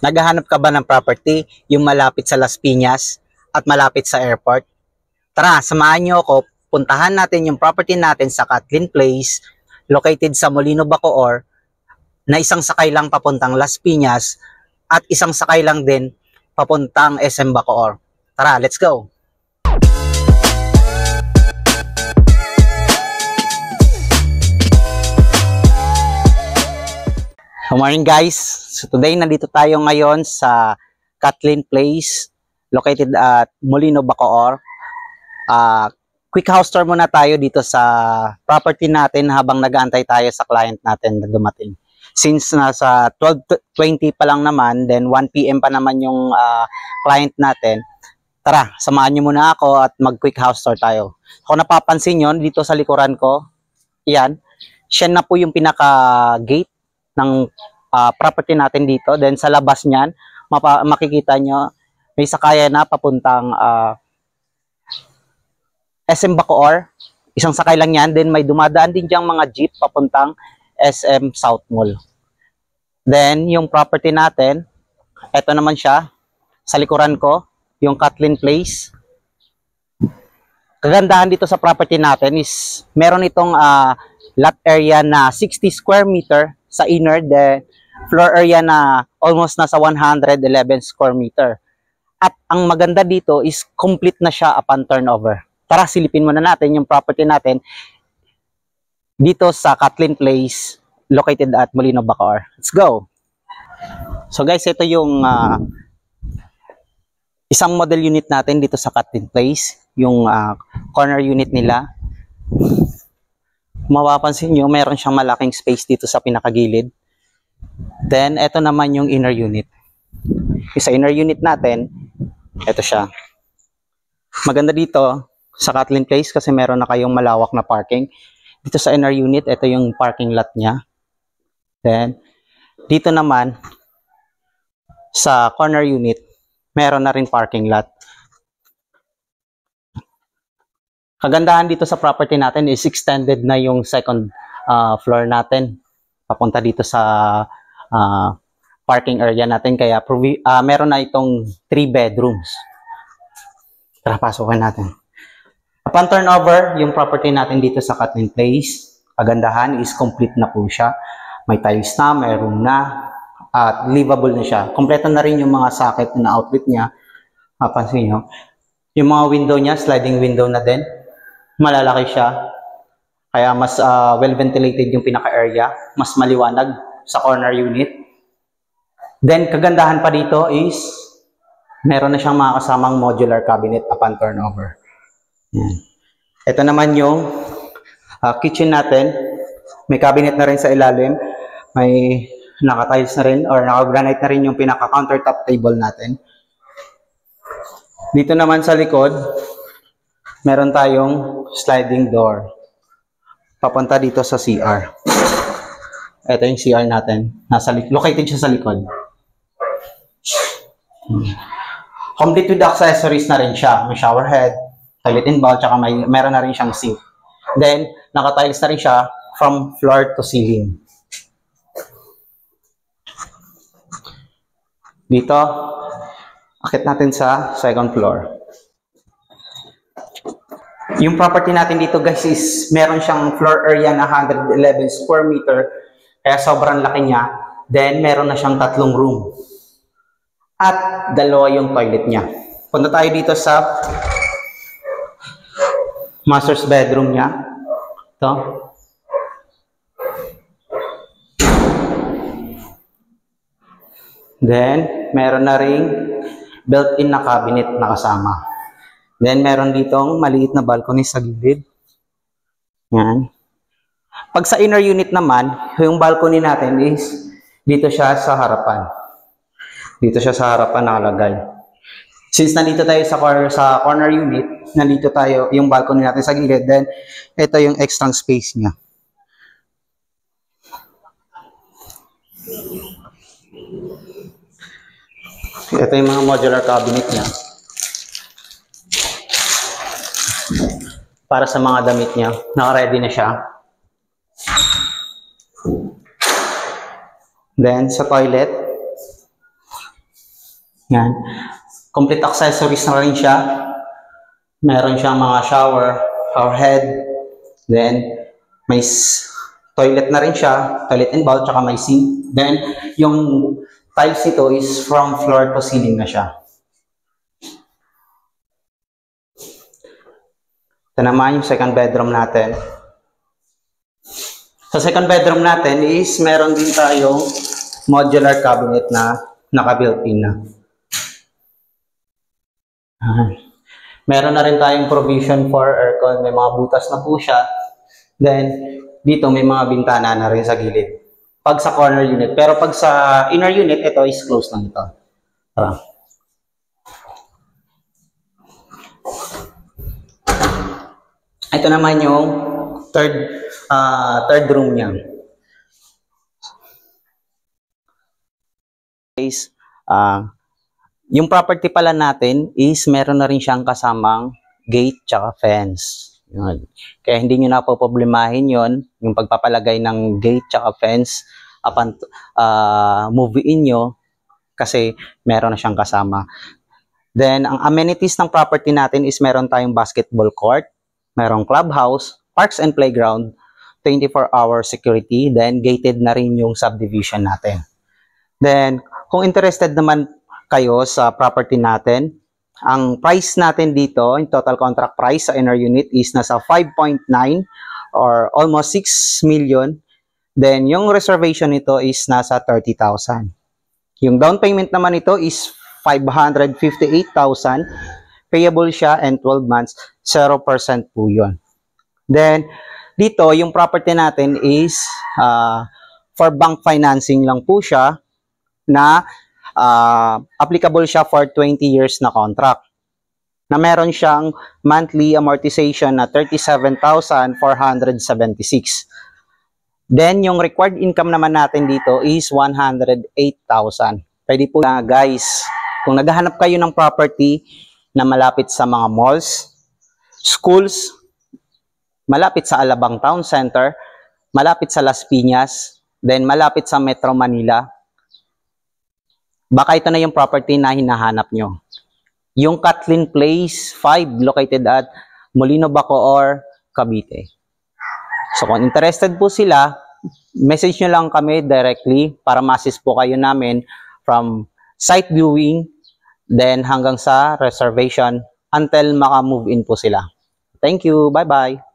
Naghahanap ka ba ng property yung malapit sa Las Piñas at malapit sa airport? Tara, samahan niyo ako. Puntahan natin yung property natin sa Kathleen Place, located sa Molino, Bacoor, na isang sakay lang papuntang Las Piñas at isang sakay lang din papuntang SM Bacoor. Tara, let's go! Good morning guys! So today nandito tayo ngayon sa Kathleen Place, located at Molino, Bacoor. Quick house tour muna tayo dito sa property natin habang nag-aantay tayo sa client natin na dumating. Since nasa 12:20 pa lang naman, then 1 PM pa naman yung client natin. Tara, samahan nyo muna ako at mag-quick house tour tayo. Kung napapansin nyo, dito sa likuran ko, yan, siya na po yung pinaka-gate ng property natin dito. Then sa labas niyan, makikita nyo, may sakayan na papuntang SM Bacoor. Isang sakay lang yan. Then may dumadaan din diyang mga jeep papuntang SM South Mall. Then yung property natin, eto naman siya, sa likuran ko, yung Kathleen Place. Kagandahan dito sa property natin is meron itong lot area na 60 square meter sa inner, then floor area na almost nasa 111 square meter. At ang maganda dito is complete na siya upon turnover. Tara, silipin muna natin yung property natin dito sa Kathleen Place, located at Molino, Bacoor. Let's go! So guys, ito yung isang model unit natin dito sa Kathleen Place, yung corner unit nila. Mapapansin nyo, mayroon siyang malaking space dito sa pinakagilid. Then, ito naman yung inner unit. Sa inner unit natin, ito siya. Maganda dito sa Kathleen Place kasi meron na kayong malawak na parking. Dito sa inner unit, ito yung parking lot niya. Then, dito naman, sa corner unit, meron na rin parking lot. Kagandahan dito sa property natin is extended na yung second floor natin papunta dito sa parking area natin, kaya meron na itong 3 bedrooms. Tara, pasukin natin. Upon turnover, yung property natin dito sa Kathleen Place, kagandahan is complete na po siya. May tiles na, may room na, at livable na siya. Kompleto na rin yung mga socket na outlet niya. Mapansin nyo. Yung mga window niya, sliding window na din. Malalaki siya. Kaya mas well-ventilated yung pinaka-area. Mas maliwanag sa corner unit. Then, kagandahan pa dito is meron na siyang mga kasamang modular cabinet upon turnover. Yan. Ito naman yung kitchen natin. May cabinet na rin sa ilalim. May naka-tiles na rin or naka-granite na rin yung pinaka-countertop table natin. Dito naman sa likod, meron tayong sliding door. Papunta dito sa CR. Ito yung CR natin. Located siya sa likod. Complete with accessories na rin siya. May shower head, toilet and bowl, tsaka meron na rin siyang sink. Then, naka-tiles na rin siya from floor to ceiling. Dito, akit natin sa second floor. Yung property natin dito guys is meron siyang floor area na 111 square meter, kaya sobrang laki niya. Then meron na siyang 3 room at 2 yung toilet niya. Punta tayo dito sa master's bedroom niya. Ito. Then meron na ring built-in na cabinet na kasama. Then, meron ditong maliit na balcony sa gilid. Yan. Pag sa inner unit naman, yung balcony natin is dito siya sa harapan. Dito siya sa harapan nakalagay. Since nandito tayo sa corner unit, nandito tayo yung balcony natin sa gilid. Then, ito yung extra space niya. Ito yung mga modular cabinet niya. Para sa mga damit niya. Naka-ready na siya. Then, sa toilet, Yan. Complete accessories na rin siya. Meron siyang mga shower head. Then, may toilet na rin siya. Toilet and bowl, tsaka may sink. Then, yung tiles nito is from floor to ceiling na siya. Ito naman yung second bedroom natin. Sa second bedroom natin is meron din tayong modular cabinet na naka-built-in na. Meron na rin tayong provision for aircon. May mga butas na po siya. Then, dito may mga bintana na rin sa gilid. Pag sa corner unit. Pero pag sa inner unit, ito is closed lang ito. Ito naman yung third room niya. Yung property pala natin is meron na rin siyang kasamang gate tsaka fence. Yun. Kaya hindi nyo na po problemahin yon yung pagpapalagay ng gate tsaka fence upon move-in nyo kasi meron na siyang kasama. Then, ang amenities ng property natin is meron tayong basketball court, merong clubhouse, parks and playground, 24-hour security, then gated na rin yung subdivision natin. Then, kung interested naman kayo sa property natin, ang price natin dito, yung total contract price sa inner unit is nasa 5.9 or almost 6 million. Then, yung reservation nito is nasa 30,000. Yung down payment naman nito is 558,000. Payable siya and 12 months, 0% po yun. Then, dito, yung property natin is for bank financing lang po siya na applicable siya for 20 years na contract. Na meron siyang monthly amortization na 37,476. Then, yung required income naman natin dito is 108,000. Pwede po na guys, kung naghahanap kayo ng property na malapit sa mga malls, schools, malapit sa Alabang Town Center, malapit sa Las Piñas, then malapit sa Metro Manila, baka ito na yung property na hinahanap nyo. Yung Kathleen Place 5 located at Molino Bacoor, Cavite. So kung interested po sila, message nyo lang kami directly para ma-assist po kayo namin from site viewing then hanggang sa reservation until maka-move in po sila. Thank you. Bye-bye.